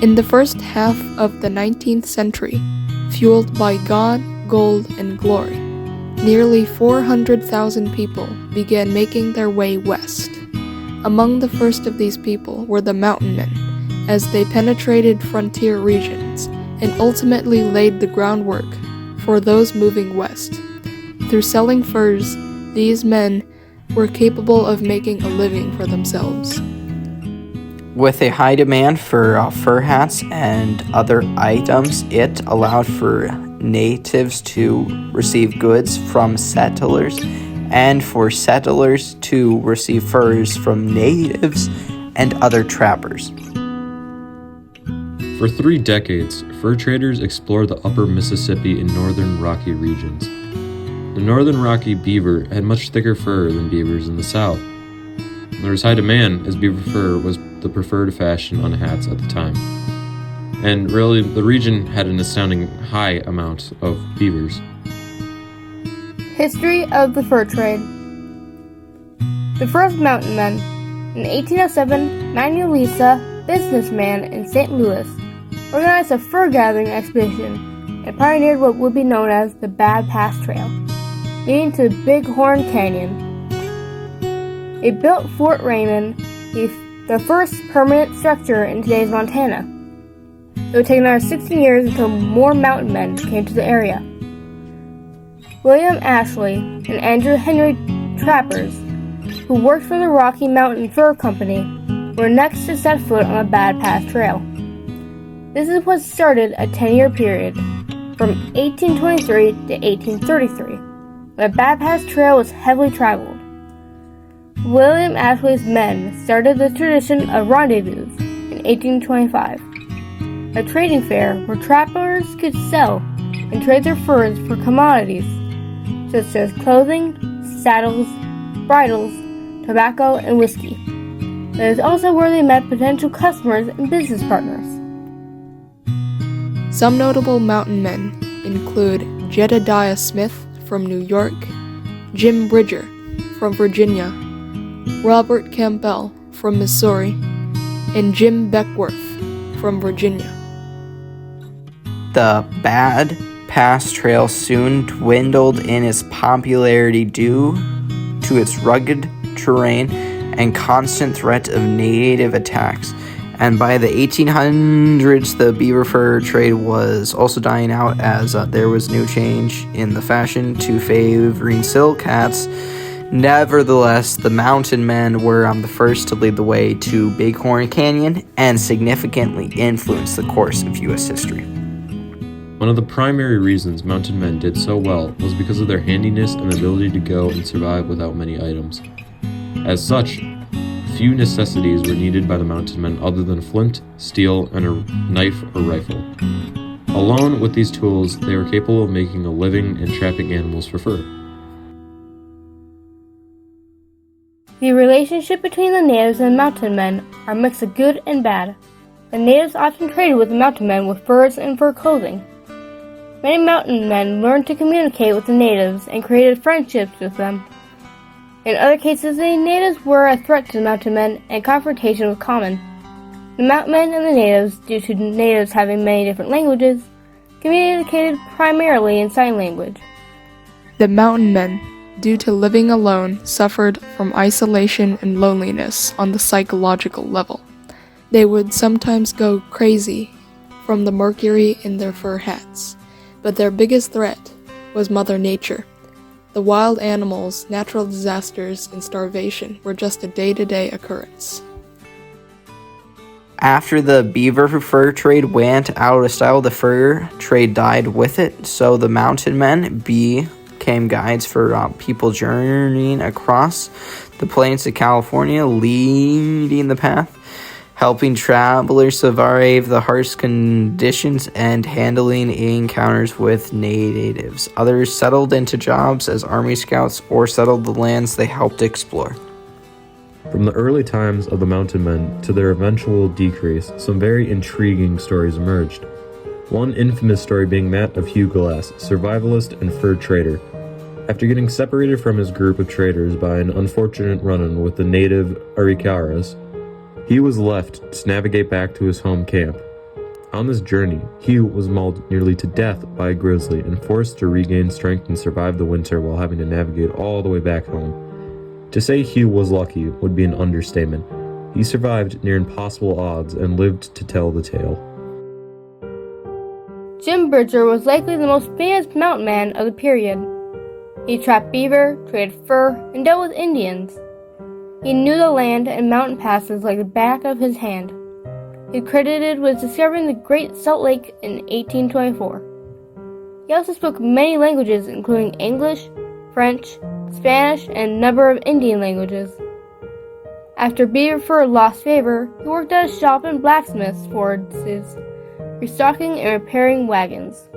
In the first half of the 19th century, fueled by God, gold, and glory, nearly 400,000 people began making their way west. Among the first of these people were the mountain men, as they penetrated frontier regions and ultimately laid the groundwork for those moving west. Through selling furs, these men were capable of making a living for themselves. With a high demand for fur hats and other items, it allowed for natives to receive goods from settlers and for settlers to receive furs from natives and other trappers. For 3 decades, fur traders explored the upper Mississippi and northern Rocky regions. The northern Rocky beaver had much thicker fur than beavers in the south. There was high demand, as beaver fur was the preferred fashion on hats at the time. And really, the region had an astounding high amount of beavers. History of the fur trade. The first mountain men. In 1807, Manuelisa, businessman in St. Louis, organized a fur gathering expedition and pioneered what would be known as the Bad Pass Trail, leading to Bighorn Canyon. They built Fort Raymond, the first permanent structure in today's Montana. It would take another 16 years until more mountain men came to the area. William Ashley and Andrew Henry trappers, who worked for the Rocky Mountain Fur Company, were next to set foot on the Bad Pass Trail. This is what started a 10-year period, from 1823 to 1833, when the Bad Pass Trail was heavily traveled. William Ashley's men started the tradition of rendezvous in 1825, a trading fair where trappers could sell and trade their furs for commodities such as clothing, saddles, bridles, tobacco, and whiskey. It is also where they met potential customers and business partners. Some notable mountain men include Jedediah Smith from New York, Jim Bridger from Virginia, Robert Campbell from Missouri, and Jim Beckworth from Virginia. The Bad Pass Trail soon dwindled in its popularity due to its rugged terrain and constant threat of native attacks. And by the 1800s, the beaver fur trade was also dying out as there was new change in the fashion to favoring silk hats. Nevertheless, the mountain men were the first to lead the way to Bighorn Canyon and significantly influenced the course of U.S. history. One of the primary reasons mountain men did so well was because of their handiness and ability to go and survive without many items. As such, few necessities were needed by the mountain men other than flint, steel, and a knife or rifle. Alone with these tools, they were capable of making a living and trapping animals for fur. The relationship between the natives and mountain men are a mix of good and bad. The natives often traded with the mountain men with furs and fur clothing. Many mountain men learned to communicate with the natives and created friendships with them. In other cases, the natives were a threat to the mountain men and confrontation was common. The mountain men and the natives, due to natives having many different languages, communicated primarily in sign language. The mountain men, due to living alone, suffered from isolation and loneliness on the psychological level. They would sometimes go crazy from the mercury in their fur hats, but their biggest threat was Mother Nature. The wild animals, natural disasters, and starvation were just a day-to-day occurrence. After the beaver fur trade went out of style, the fur trade died with it, so the mountain men became guides for people journeying across the plains of California, leading the path, helping travelers survive the harsh conditions and handling encounters with natives. Others settled into jobs as army scouts or settled the lands they helped explore. From the early times of the mountain men to their eventual decrease, some very intriguing stories emerged. One infamous story being that of Hugh Glass, survivalist and fur trader. After getting separated from his group of traders by an unfortunate run-in with the native Arikaras, he was left to navigate back to his home camp. On this journey, Hugh was mauled nearly to death by a grizzly and forced to regain strength and survive the winter while having to navigate all the way back home. To say Hugh was lucky would be an understatement. He survived near impossible odds and lived to tell the tale. Jim Bridger was likely the most famous mountain man of the period. He trapped beaver, traded fur, and dealt with Indians. He knew the land and mountain passes like the back of his hand. He is credited with discovering the Great Salt Lake in 1824. He also spoke many languages including English, French, Spanish, and a number of Indian languages. After beaver fur lost favor, he worked at a shop in blacksmiths' forges, restocking and repairing wagons.